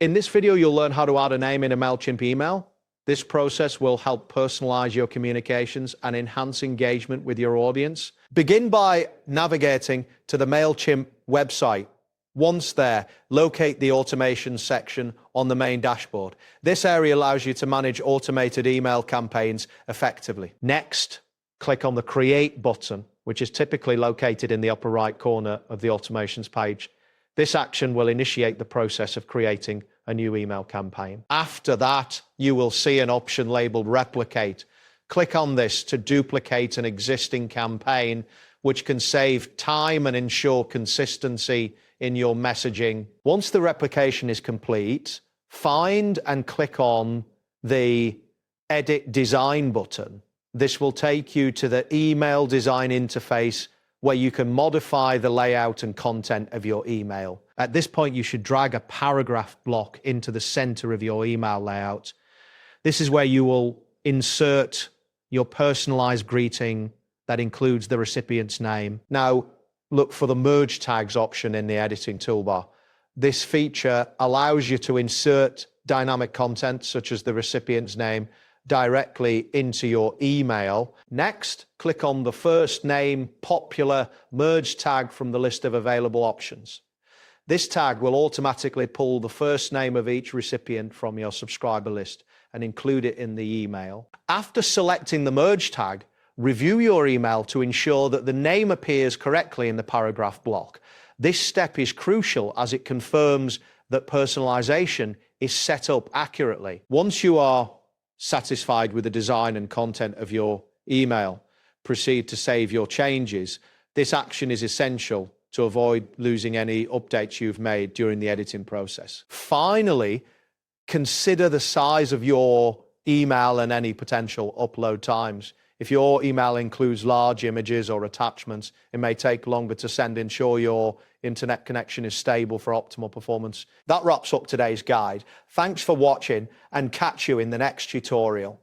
In this video, you'll learn how to add a name in a Mailchimp email. This process will help personalize your communications and enhance engagement with your audience. Begin by navigating to the Mailchimp website. Once there, locate the automation section on the main dashboard. This area allows you to manage automated email campaigns effectively. Next, click on the Create button, which is typically located in the upper right corner of the automations page. This action will initiate the process of creating a new email campaign. After that, you will see an option labeled Replicate. Click on this to duplicate an existing campaign, which can save time and ensure consistency in your messaging. Once the replication is complete, find and click on the Edit Design button. This will take you to the email design interface where you can modify the layout and content of your email. At this point, you should drag a paragraph block into the center of your email layout. This is where you will insert your personalized greeting that includes the recipient's name. Now, look for the merge tags option in the editing toolbar. This feature allows you to insert dynamic content, such as the recipient's name, directly into your email. Next, click on the first name popular merge tag from the list of available options. This tag will automatically pull the first name of each recipient from your subscriber list and include it in the email. After selecting the merge tag, review your email to ensure that the name appears correctly in the paragraph block. This step is crucial as it confirms that personalization is set up accurately. Once you are satisfied with the design and content of your email, proceed to save your changes. This action is essential to avoid losing any updates you've made during the editing process. Finally, consider the size of your email and any potential upload times. If your email includes large images or attachments, it may take longer to send. Ensure your internet connection is stable for optimal performance. That wraps up today's guide. Thanks for watching and catch you in the next tutorial.